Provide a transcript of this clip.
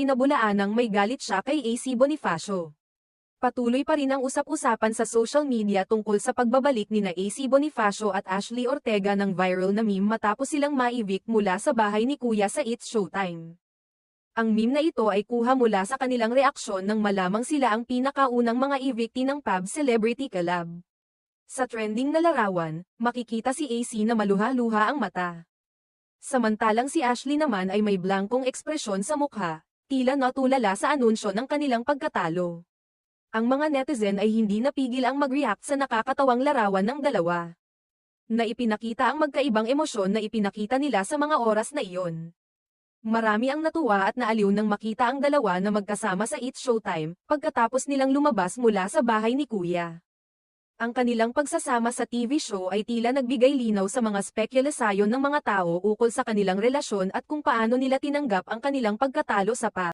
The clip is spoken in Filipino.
kinabulaanang may galit siya kay AC Bonifacio. Patuloy pa rin ang usap-usapan sa social media tungkol sa pagbabalik nina AC Bonifacio at Ashley Ortega ng viral na meme matapos silang ma-evict mula sa bahay ni Kuya sa It's Showtime. Ang meme na ito ay kuha mula sa kanilang reaksyon nang malamang sila ang pinakaunang mga evictee ng Pab Celebrity Collab. Sa trending na larawan, makikita si AC na maluha-luha ang mata. Samantalang si Ashley naman ay may blankong ekspresyon sa mukha, tila natulala sa anunsyo ng kanilang pagkatalo. Ang mga netizen ay hindi napigil ang mag-react sa nakakatawang larawan ng dalawa. Na ipinakita ang magkaibang emosyon na ipinakita nila sa mga oras na iyon. Marami ang natuwa at naaliw nang makita ang dalawa na magkasama sa It's Showtime, pagkatapos nilang lumabas mula sa bahay ni Kuya. Ang kanilang pagsasama sa TV show ay tila nagbigay linaw sa mga spekulasyon ng mga tao ukol sa kanilang relasyon at kung paano nila tinanggap ang kanilang pagkatalo sa Pab.